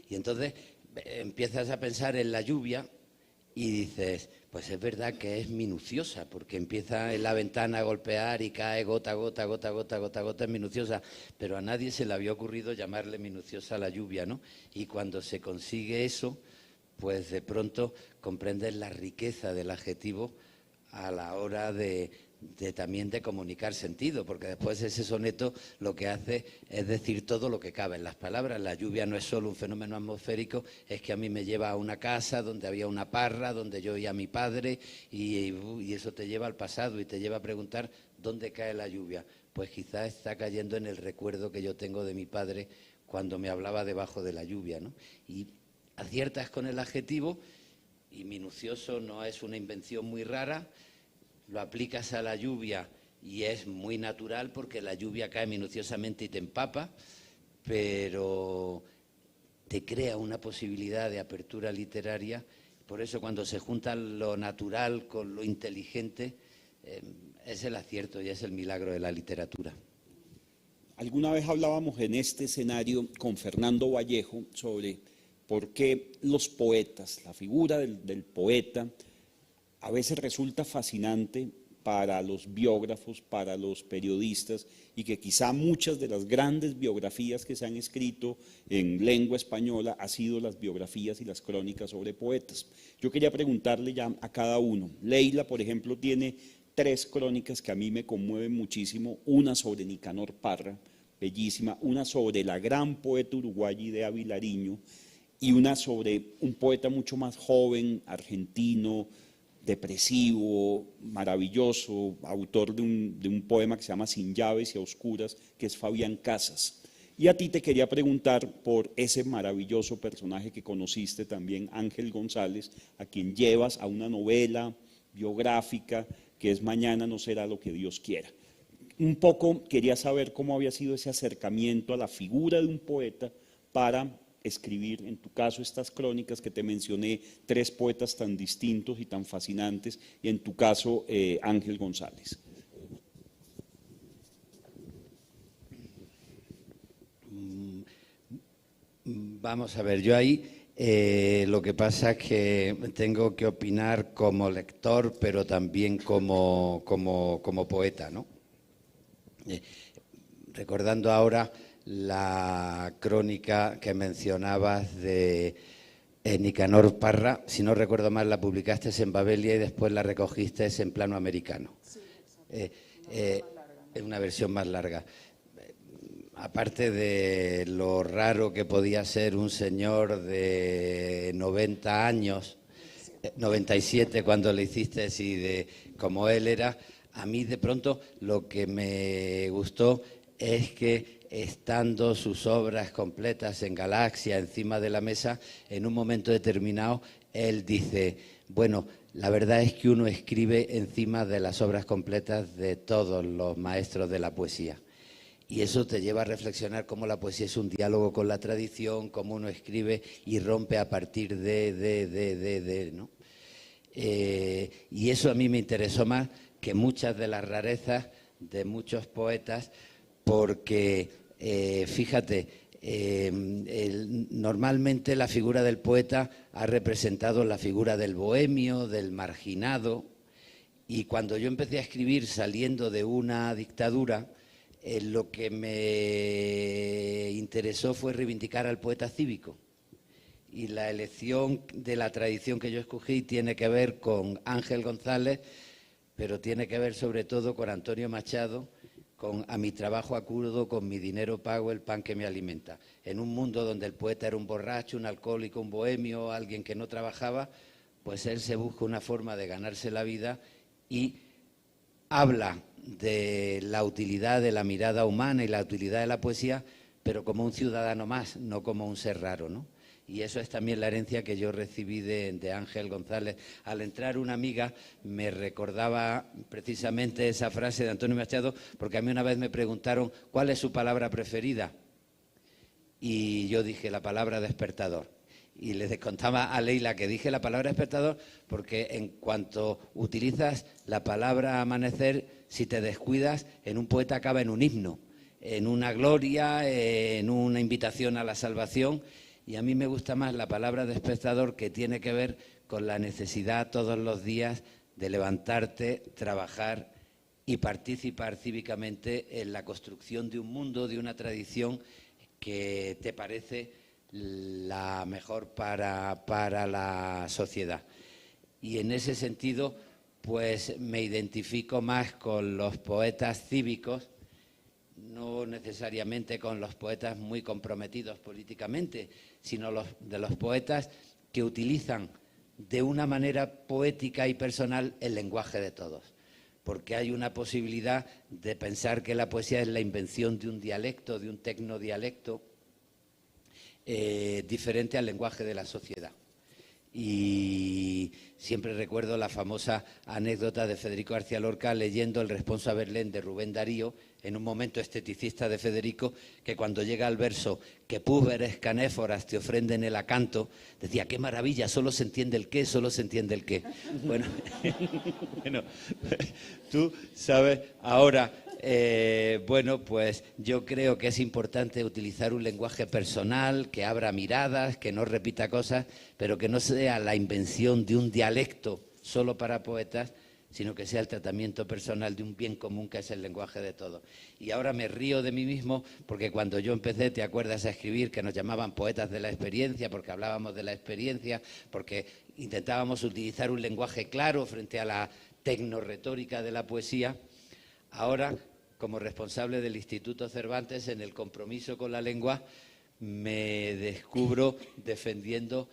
Y entonces empiezas a pensar en la lluvia y dices, pues es verdad que es minuciosa, porque empieza en la ventana a golpear y cae gota, gota, gota, gota, gota, gota, es minuciosa, pero a nadie se le había ocurrido llamarle minuciosa a la lluvia, ¿no? Y cuando se consigue eso, pues de pronto comprendes la riqueza del adjetivo a la hora también de comunicar sentido, porque después ese soneto lo que hace es decir todo lo que cabe en las palabras. La lluvia no es solo un fenómeno atmosférico, es que a mí me lleva a una casa donde había una parra, donde yo oía a mi padre, y eso te lleva al pasado y te lleva a preguntar ¿dónde cae la lluvia? Pues quizás está cayendo en el recuerdo que yo tengo de mi padre cuando me hablaba debajo de la lluvia, ¿no? Y aciertas con el adjetivo, y minucioso no es una invención muy rara. Lo aplicas a la lluvia y es muy natural porque la lluvia cae minuciosamente y te empapa, pero te crea una posibilidad de apertura literaria. Por eso cuando se junta lo natural con lo inteligente, es el acierto y es el milagro de la literatura. Alguna vez hablábamos en este escenario con Fernando Vallejo sobre por qué los poetas, la figura del poeta, a veces resulta fascinante para los biógrafos, para los periodistas, y que quizá muchas de las grandes biografías que se han escrito en lengua española han sido las biografías y las crónicas sobre poetas. Yo quería preguntarle ya a cada uno. Leila, por ejemplo, tiene 3 crónicas que a mí me conmueven muchísimo, una sobre Nicanor Parra, bellísima, una sobre la gran poeta uruguaya Idea Vilariño, y una sobre un poeta mucho más joven, argentino, depresivo, maravilloso, autor de un poema que se llama Sin llaves y a oscuras, que es Fabián Casas. Y a ti te quería preguntar por ese maravilloso personaje que conociste también, Ángel González, a quien llevas a una novela biográfica que es Mañana no será lo que Dios quiera. Un poco quería saber cómo había sido ese acercamiento a la figura de un poeta para escribir, en tu caso, estas crónicas que te mencioné, 3 poetas tan distintos y tan fascinantes, y en tu caso, Ángel González. Vamos a ver, yo ahí lo que pasa es que tengo que opinar como lector, pero también como poeta, ¿no? Recordando ahora la crónica que mencionabas de Nicanor Parra, si no recuerdo mal, la publicaste en Babelia y después la recogiste en Plano Americano. Sí, es una versión más larga. Aparte de lo raro que podía ser un señor de 90 años, 97 cuando le hiciste y de como él era, a mí de pronto lo que me gustó es que estando sus obras completas en Galaxia encima de la mesa, en un momento determinado él dice, bueno, la verdad es que uno escribe encima de las obras completas de todos los maestros de la poesía. Y eso te lleva a reflexionar cómo la poesía es un diálogo con la tradición, cómo uno escribe y rompe a partir de, ¿no? Y eso a mí me interesó más que muchas de las rarezas de muchos poetas, porque fíjate, Normalmente la figura del poeta ha representado la figura del bohemio, del marginado, y cuando yo empecé a escribir saliendo de una dictadura, lo que me interesó fue reivindicar al poeta cívico. Y la elección de la tradición que yo escogí tiene que ver con Ángel González, pero tiene que ver sobre todo con Antonio Machado, con a mi trabajo acudo, con mi dinero pago el pan que me alimenta. En un mundo donde el poeta era un borracho, un alcohólico, un bohemio, alguien que no trabajaba, pues él se busca una forma de ganarse la vida y habla de la utilidad de la mirada humana y la utilidad de la poesía, pero como un ciudadano más, no como un ser raro, ¿no? Y eso es también la herencia que yo recibí de Ángel González. Al entrar una amiga me recordaba precisamente esa frase de Antonio Machado, porque a mí una vez me preguntaron ¿cuál es su palabra preferida? Y yo dije la palabra despertador. Y les contaba a Leila que dije la palabra despertador porque en cuanto utilizas la palabra amanecer, si te descuidas, en un poeta acaba en un himno, en una gloria, en una invitación a la salvación. Y a mí me gusta más la palabra despertador, que tiene que ver con la necesidad todos los días de levantarte, trabajar y participar cívicamente en la construcción de un mundo, de una tradición que te parece la mejor para la sociedad. Y en ese sentido, pues me identifico más con los poetas cívicos, no necesariamente con los poetas muy comprometidos políticamente, sino de los poetas que utilizan de una manera poética y personal el lenguaje de todos. Porque hay una posibilidad de pensar que la poesía es la invención de un dialecto, de un tecnodialecto, diferente al lenguaje de la sociedad. Y siempre recuerdo la famosa anécdota de Federico García Lorca leyendo El Responso a Verlaine de Rubén Darío, en un momento esteticista de Federico, que cuando llega al verso que púberes canéforas te ofrenden el acanto, decía, qué maravilla, solo se entiende el qué, solo se entiende el qué. Bueno, bueno, tú sabes ahora, bueno, pues yo creo que es importante utilizar un lenguaje personal, que abra miradas, que no repita cosas, pero que no sea la invención de un dialecto solo para poetas, sino que sea el tratamiento personal de un bien común que es el lenguaje de todos. Y ahora me río de mí mismo porque cuando yo empecé, ¿te acuerdas?, a escribir, que nos llamaban poetas de la experiencia, porque hablábamos de la experiencia, porque intentábamos utilizar un lenguaje claro frente a la tecnorretórica de la poesía. Ahora, como responsable del Instituto Cervantes, en el compromiso con la lengua, me descubro defendiendo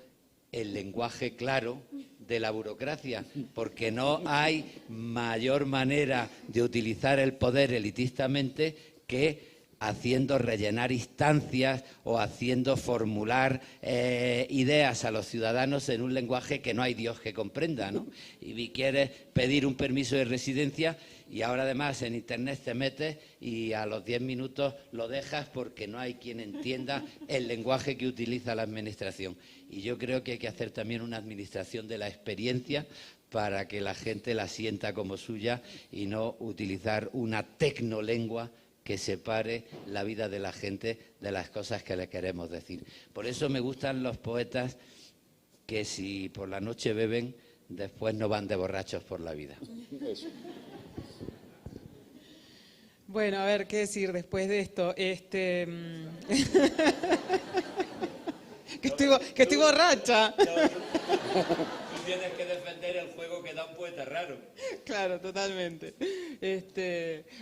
el lenguaje claro de la burocracia, porque no hay mayor manera de utilizar el poder elitistamente que haciendo rellenar instancias o haciendo formular ideas a los ciudadanos en un lenguaje que no hay Dios que comprenda, ¿no? Y quieres pedir un permiso de residencia y ahora además en Internet te metes y a los 10 minutos lo dejas porque no hay quien entienda el lenguaje que utiliza la administración. Y yo creo que hay que hacer también una administración de la experiencia para que la gente la sienta como suya y no utilizar una tecnolengua que separe la vida de la gente de las cosas que le queremos decir. Por eso me gustan los poetas que si por la noche beben, después no van de borrachos por la vida. Bueno, a ver, ¿qué decir después de esto? Que estoy borracha. Tú tienes que defender el juego que da un poeta raro. Claro, totalmente.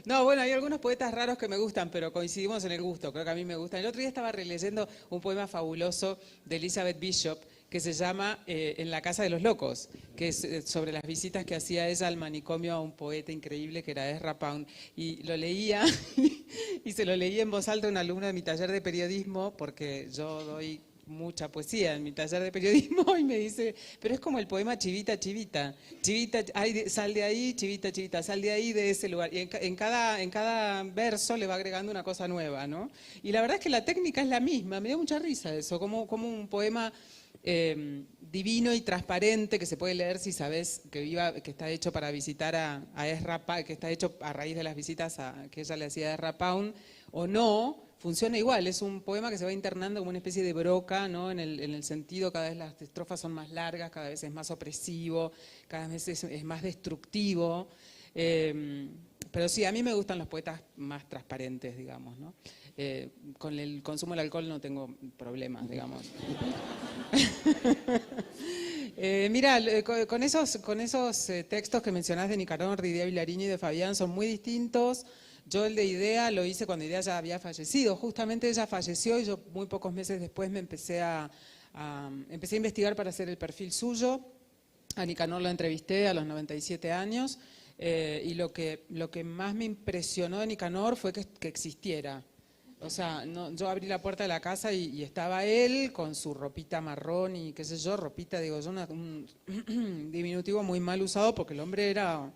No, bueno, hay algunos poetas raros que me gustan, pero coincidimos en el gusto, creo que a mí me gustan. El otro día estaba releyendo un poema fabuloso de Elizabeth Bishop que se llama En la casa de los locos, que es sobre las visitas que hacía ella al manicomio a un poeta increíble que era Ezra Pound. Y lo leía y se lo leía en voz alta a un alumno de mi taller de periodismo, porque yo doy mucha poesía en mi taller de periodismo, y me dice, pero es como el poema Chivita, Chivita, Chivita, ay, sal de ahí, Chivita, Chivita, sal de ahí, de ese lugar. Y en cada verso le va agregando una cosa nueva, ¿no? Y la verdad es que la técnica es la misma, me dio mucha risa eso, como un poema divino y transparente que se puede leer si sabes que está hecho para visitar a Ezra, que está hecho a raíz de las visitas que ella le hacía a Ezra Pound, o no, funciona igual, es un poema que se va internando como una especie de broca, ¿no? En el sentido, cada vez las estrofas son más largas, cada vez es más opresivo, cada vez es más destructivo. Pero sí, a mí me gustan los poetas más transparentes, digamos, ¿no? Con el consumo del alcohol no tengo problemas, digamos. Mira, con esos textos que mencionás de Nicanor, de Idea Vilariño y de Fabián son muy distintos. Yo el de Idea lo hice cuando Idea ya había fallecido. Justamente ella falleció y yo muy pocos meses después me empecé a investigar para hacer el perfil suyo. A Nicanor lo entrevisté a los 97 años y lo que más me impresionó de Nicanor fue que existiera. O sea, yo abrí la puerta de la casa y estaba él con su ropita marrón y qué sé yo, ropita, digo yo, un diminutivo muy mal usado porque el hombre era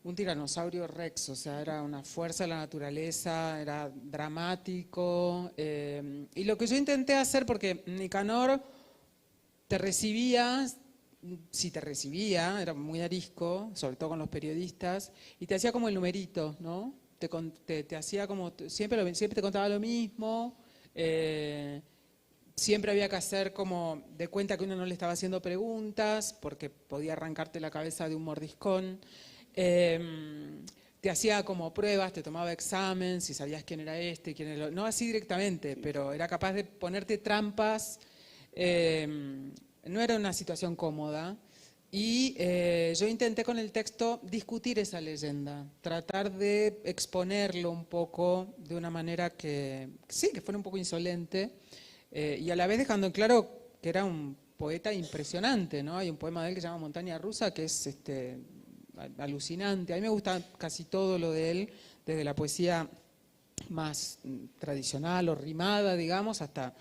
un tiranosaurio rex, o sea, era una fuerza de la naturaleza, era dramático. Y lo que yo intenté hacer, porque Nicanor te recibía, si te recibía, era muy arisco, sobre todo con los periodistas, y te hacía como el numerito, ¿no? Te hacía como, siempre te contaba lo mismo, siempre había que hacer como de cuenta que uno no le estaba haciendo preguntas, porque podía arrancarte la cabeza de un mordiscón. Te hacía como pruebas, te tomaba examen, si sabías quién era este, quién era el otro. No así directamente, pero era capaz de ponerte trampas. No era una situación cómoda. Y yo intenté con el texto discutir esa leyenda, tratar de exponerlo un poco de una manera que sí, que fuera un poco insolente, y a la vez dejando en claro que era un poeta impresionante, ¿no? Hay un poema de él que se llama Montaña Rusa, que es alucinante. A mí me gusta casi todo lo de él, desde la poesía más tradicional o rimada, digamos, hasta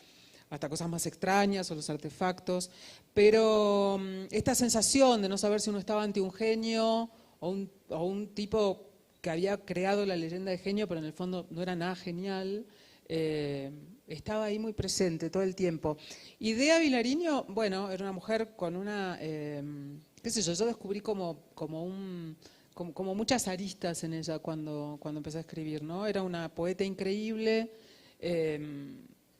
cosas más extrañas o los artefactos, pero esta sensación de no saber si uno estaba ante un genio o un tipo que había creado la leyenda de genio, pero en el fondo no era nada genial, estaba ahí muy presente todo el tiempo. Idea Vilariño, bueno, era una mujer con una, qué sé yo descubrí como muchas aristas en ella cuando empecé a escribir, ¿no? Era una poeta increíble,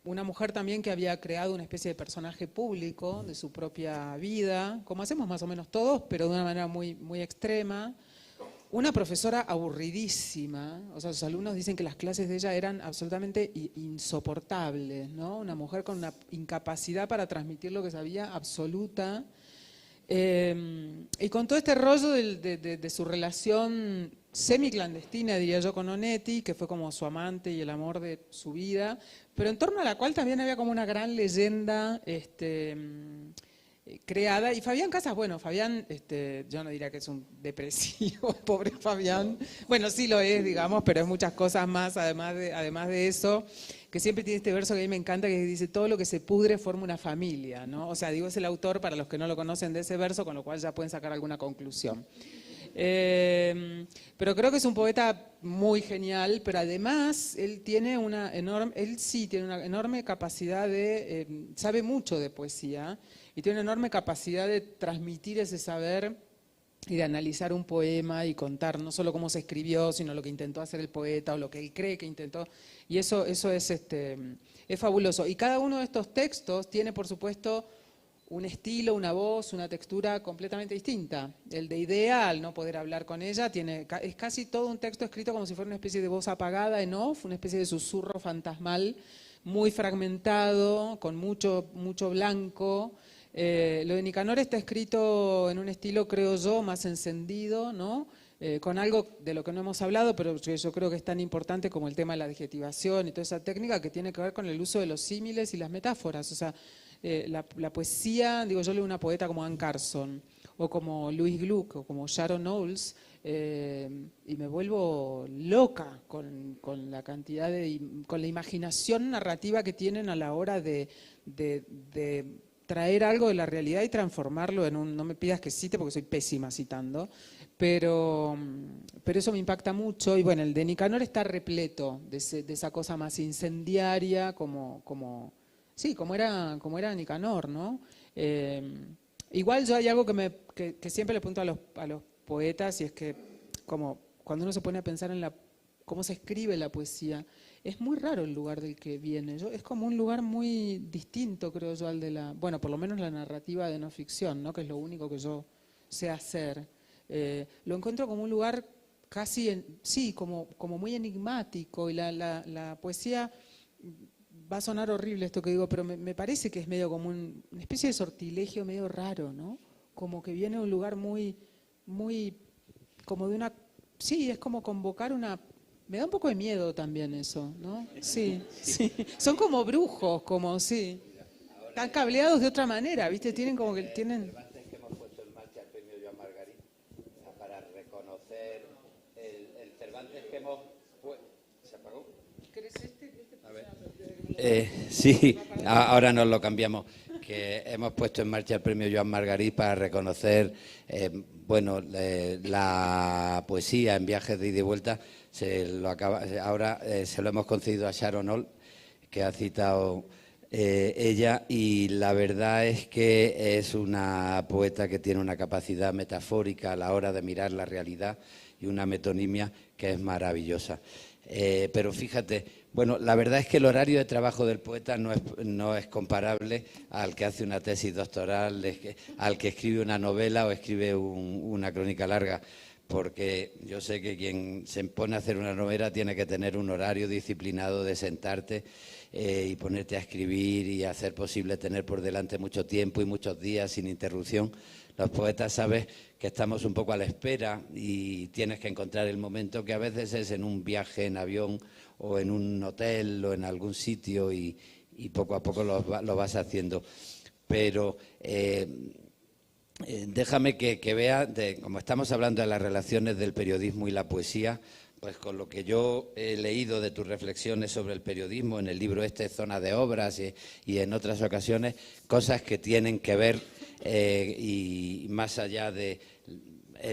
una mujer también que había creado una especie de personaje público de su propia vida, como hacemos más o menos todos, pero de una manera muy, muy extrema. Una profesora aburridísima, o sea, sus alumnos dicen que las clases de ella eran absolutamente insoportables, ¿no? Una mujer con una incapacidad para transmitir lo que sabía absoluta. Y con todo este rollo de su relación semiclandestina, diría yo, con Onetti, que fue como su amante y el amor de su vida, pero en torno a la cual también había como una gran leyenda creada. Y Fabián Casas, bueno, Fabián, yo no diría que es un depresivo, pobre Fabián. Bueno, sí lo es, digamos, pero es muchas cosas más, además de eso, que siempre tiene este verso que a mí me encanta, que dice, todo lo que se pudre forma una familia, ¿no? O sea, digo, es el autor, para los que no lo conocen, de ese verso, con lo cual ya pueden sacar alguna conclusión. Pero creo que es un poeta muy genial, pero además él sí tiene una enorme capacidad sabe mucho de poesía y tiene una enorme capacidad de transmitir ese saber y de analizar un poema y contar no solo cómo se escribió, sino lo que intentó hacer el poeta o lo que él cree que intentó. Y eso es fabuloso. Y cada uno de estos textos tiene, por supuesto, un estilo, una voz, una textura completamente distinta. El de Idea, al no poder hablar con ella, es casi todo un texto escrito como si fuera una especie de voz apagada en off, una especie de susurro fantasmal, muy fragmentado, con mucho blanco. Lo de Nicanor está escrito en un estilo, creo yo, más encendido, ¿no? Con algo de lo que no hemos hablado, pero que yo creo que es tan importante como el tema de la adjetivación y toda esa técnica que tiene que ver con el uso de los símiles y las metáforas. O sea, la poesía, digo, yo leo una poeta como Anne Carson, o como Louise Gluck, o como Sharon Knowles, y me vuelvo loca con la cantidad con la imaginación narrativa que tienen a la hora de traer algo de la realidad y transformarlo en no me pidas que cite porque soy pésima citando, pero eso me impacta mucho. Y bueno, el de Nicanor está repleto de esa cosa más incendiaria, como era Nicanor, ¿no? Igual yo hay algo que siempre le pregunto a los poetas, y es que como cuando uno se pone a pensar en cómo se escribe la poesía, es muy raro el lugar del que viene. Es como un lugar muy distinto, creo yo, al de bueno, por lo menos la narrativa de no ficción, ¿no? Que es lo único que yo sé hacer. Lo encuentro como un lugar casi, sí, como muy enigmático, y la poesía, va a sonar horrible esto que digo, pero me parece que es medio como una especie de sortilegio medio raro, ¿no? Como que viene de un lugar muy, como de una, sí, es como convocar una. Me da un poco de miedo también eso, ¿no? Sí, sí. Son como brujos, como, sí. Están cableados de otra manera, ¿viste? Tienen como que tienen. Cervantes que hemos puesto en marcha el premio Joan Margarit para reconocer el Cervantes que hemos puesto. ¿Se apagó? ¿Querés este? A ver. Sí, ahora nos lo cambiamos. Que hemos puesto en marcha el premio Joan Margarit para reconocer, la poesía en viajes de ida y vuelta. Ahora se lo hemos concedido a Sharon Hall, que ha citado ella, y la verdad es que es una poeta que tiene una capacidad metafórica a la hora de mirar la realidad y una metonimia que es maravillosa. Pero fíjate, bueno, la verdad es que el horario de trabajo del poeta no es comparable al que hace una tesis doctoral, al que escribe una novela o escribe una crónica larga, porque yo sé que quien se pone a hacer una novela tiene que tener un horario disciplinado de sentarte y ponerte a escribir y hacer posible tener por delante mucho tiempo y muchos días sin interrupción. Los poetas, sabes que estamos un poco a la espera y tienes que encontrar el momento, que a veces es en un viaje en avión o en un hotel o en algún sitio, y poco a poco lo vas haciendo. Pero déjame que vea, como estamos hablando de las relaciones del periodismo y la poesía, pues con lo que yo he leído de tus reflexiones sobre el periodismo en el libro Zona de Obras y en otras ocasiones, cosas que tienen que ver y más allá del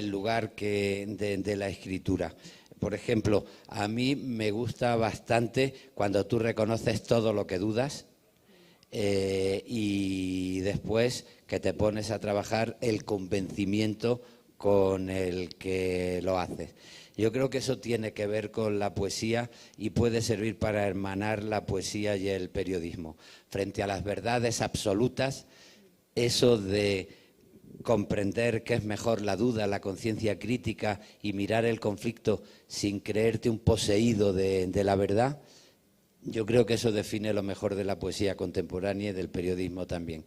lugar de la escritura. Por ejemplo, a mí me gusta bastante cuando tú reconoces todo lo que dudas y después que te pones a trabajar el convencimiento con el que lo haces. Yo creo que eso tiene que ver con la poesía y puede servir para hermanar la poesía y el periodismo. Frente a las verdades absolutas, eso de comprender que es mejor la duda, la conciencia crítica y mirar el conflicto sin creerte un poseído de la verdad, yo creo que eso define lo mejor de la poesía contemporánea y del periodismo también.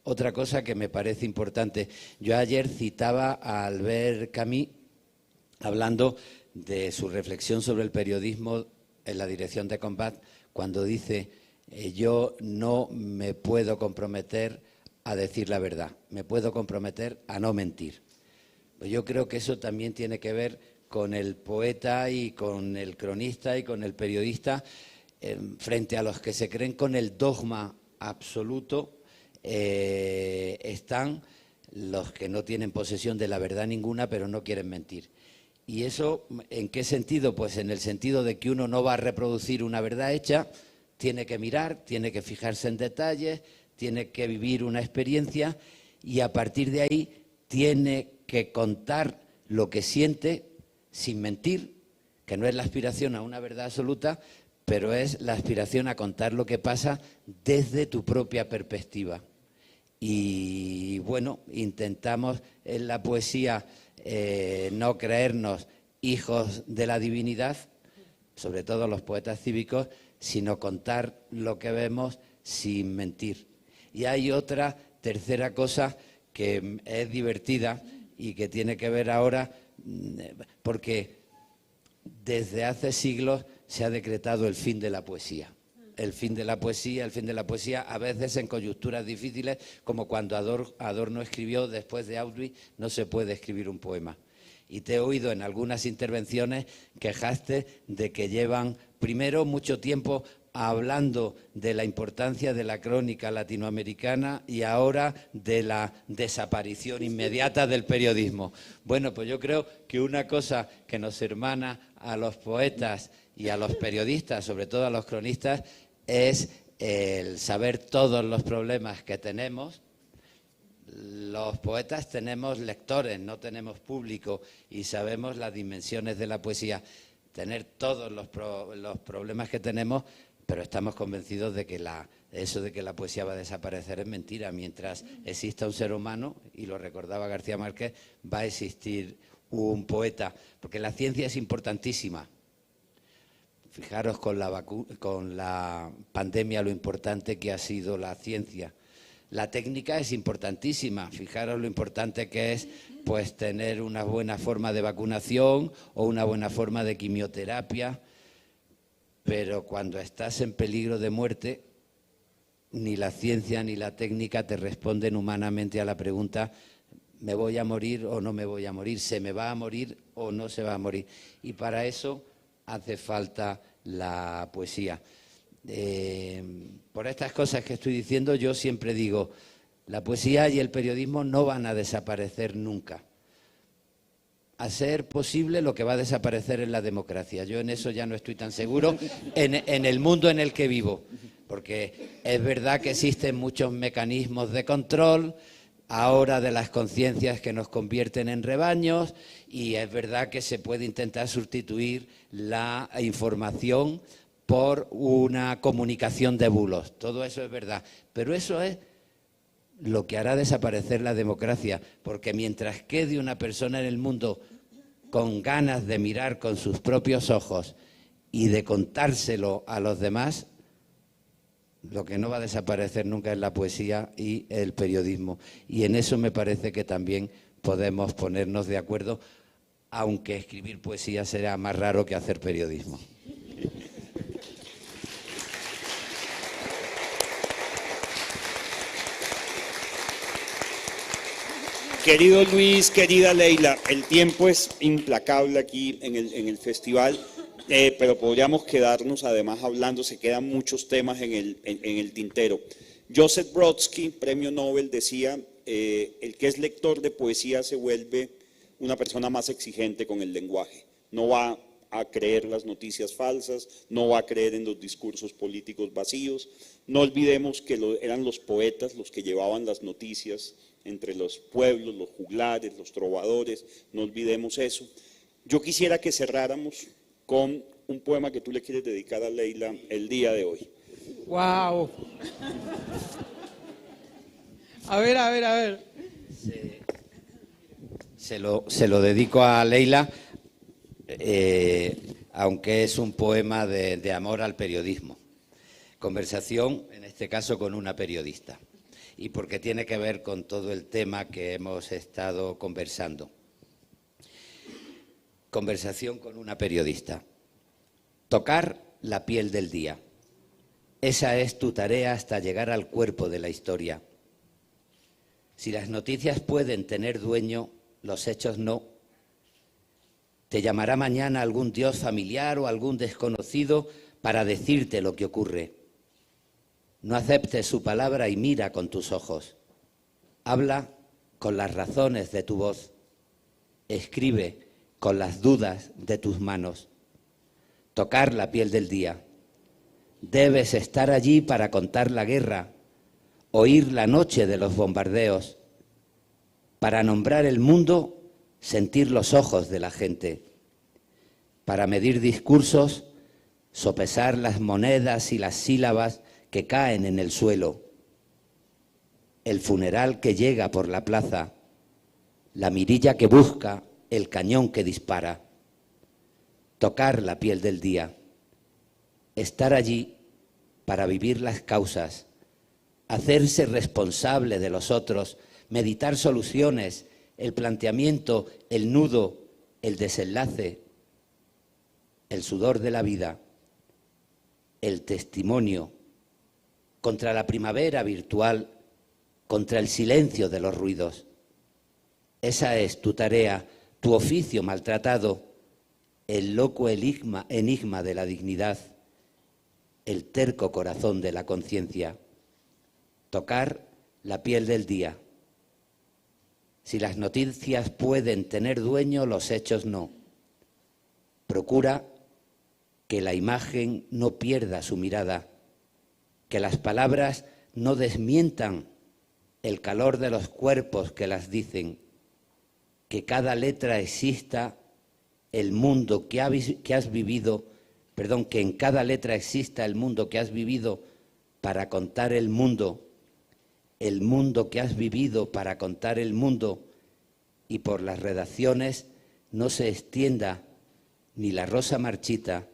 Otra cosa que me parece importante, yo ayer citaba a Albert Camus hablando de su reflexión sobre el periodismo en la dirección de Combat, cuando dice, yo no me puedo comprometer a decir la verdad, me puedo comprometer a no mentir. Pues yo creo que eso también tiene que ver con el poeta y con el cronista y con el periodista, frente a los que se creen con el dogma absoluto, están los que no tienen posesión de la verdad ninguna, pero no quieren mentir. ¿Y eso en qué sentido? Pues en el sentido de que uno no va a reproducir una verdad hecha, tiene que mirar, tiene que fijarse en detalles, tiene que vivir una experiencia y a partir de ahí tiene que contar lo que siente sin mentir, que no es la aspiración a una verdad absoluta, pero es la aspiración a contar lo que pasa desde tu propia perspectiva. Y bueno, intentamos en la poesía no creernos hijos de la divinidad, sobre todo los poetas cívicos, sino contar lo que vemos sin mentir. Y hay otra tercera cosa que es divertida y que tiene que ver ahora, porque desde hace siglos se ha decretado el fin de la poesía. El fin de la poesía, a veces en coyunturas difíciles, como cuando Adorno escribió después de Auschwitz, no se puede escribir un poema. Y te he oído en algunas intervenciones quejaste de que llevan primero mucho tiempo hablando de la importancia de la crónica latinoamericana y ahora de la desaparición inmediata del periodismo. Bueno, pues yo creo que una cosa que nos hermana a los poetas y a los periodistas, sobre todo a los cronistas, es el saber todos los problemas que tenemos. Los poetas tenemos lectores, no tenemos público y sabemos las dimensiones de la poesía. tener todos los problemas que tenemos, pero estamos convencidos de que eso de que la poesía va a desaparecer es mentira. Mientras exista un ser humano, y lo recordaba García Márquez, va a existir un poeta, porque la ciencia es importantísima. Fijaros con la pandemia lo importante que ha sido la ciencia. La técnica es importantísima. Fijaros lo importante que es pues tener una buena forma de vacunación o una buena forma de quimioterapia, pero cuando estás en peligro de muerte, ni la ciencia ni la técnica te responden humanamente a la pregunta: ¿me voy a morir o no me voy a morir? ¿Se me va a morir o no se va a morir? Y para eso hace falta la poesía. Por estas cosas que estoy diciendo, yo siempre digo, la poesía y el periodismo no van a desaparecer nunca. A ser posible, lo que va a desaparecer es la democracia. Yo en eso ya no estoy tan seguro en el mundo en el que vivo, porque es verdad que existen muchos mecanismos de control ahora de las conciencias que nos convierten en rebaños, y es verdad que se puede intentar sustituir la información por una comunicación de bulos. Todo eso es verdad, pero eso es lo que hará desaparecer la democracia, porque mientras quede una persona en el mundo con ganas de mirar con sus propios ojos y de contárselo a los demás, lo que no va a desaparecer nunca es la poesía y el periodismo. Y en eso me parece que también podemos ponernos de acuerdo, aunque escribir poesía será más raro que hacer periodismo. Querido Luis, querida Leila, el tiempo es implacable aquí en el festival, pero podríamos quedarnos además hablando, se quedan muchos temas en el tintero. Joseph Brodsky, premio Nobel, decía, el que es lector de poesía se vuelve una persona más exigente con el lenguaje, no va a creer las noticias falsas, no va a creer en los discursos políticos vacíos. No olvidemos que eran los poetas los que llevaban las noticias entre los pueblos, los juglares, los trovadores, no olvidemos eso. Yo quisiera que cerráramos con un poema que tú le quieres dedicar a Leila el día de hoy. ¡Wow! A ver. Se lo dedico a Leila, aunque es un poema de amor al periodismo. Conversación, en este caso, con una periodista. Y porque tiene que ver con todo el tema que hemos estado conversando. Conversación con una periodista. Tocar la piel del día. Esa es tu tarea hasta llegar al cuerpo de la historia. Si las noticias pueden tener dueño, los hechos no. Te llamará mañana algún dios familiar o algún desconocido para decirte lo que ocurre. No aceptes su palabra y mira con tus ojos. Habla con las razones de tu voz. Escribe con las dudas de tus manos. Tocar la piel del día. Debes estar allí para contar la guerra, oír la noche de los bombardeos, para nombrar el mundo, sentir los ojos de la gente, para medir discursos, sopesar las monedas y las sílabas que caen en el suelo, el funeral que llega por la plaza, la mirilla que busca, el cañón que dispara. Tocar la piel del día, estar allí para vivir las causas, hacerse responsable de los otros, meditar soluciones, el planteamiento, el nudo, el desenlace, el sudor de la vida, el testimonio, contra la primavera virtual, contra el silencio de los ruidos. Esa es tu tarea, tu oficio maltratado, el loco enigma de la dignidad, el terco corazón de la conciencia. Tocar la piel del día. Si las noticias pueden tener dueño, los hechos no. Procura que la imagen no pierda su mirada, que las palabras no desmientan el calor de los cuerpos que las dicen, que cada letra exista el mundo que has vivido, perdón, que en cada letra exista el mundo que has vivido para contar el mundo que has vivido para contar el mundo, y por las redacciones no se extienda ni la rosa marchita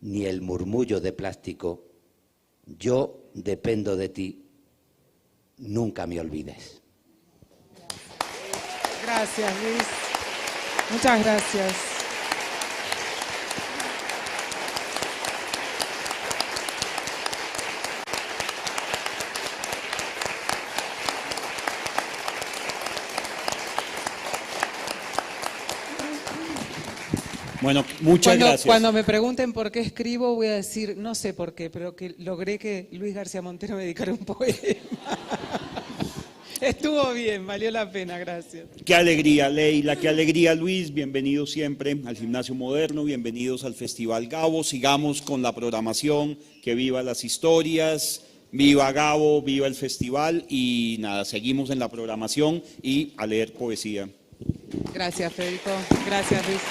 ni el murmullo de plástico. Yo dependo de ti, nunca me olvides. Gracias, Luis. Muchas gracias. Bueno, muchas gracias. Cuando me pregunten por qué escribo, voy a decir, no sé por qué, pero que logré que Luis García Montero me dedicara un poema. Estuvo bien, valió la pena, gracias. Qué alegría, Leila, qué alegría, Luis. Bienvenidos siempre al Gimnasio Moderno, bienvenidos al Festival Gabo. Sigamos con la programación, que viva las historias, viva Gabo, viva el festival y nada, seguimos en la programación y a leer poesía. Gracias, Federico. Gracias, Luis.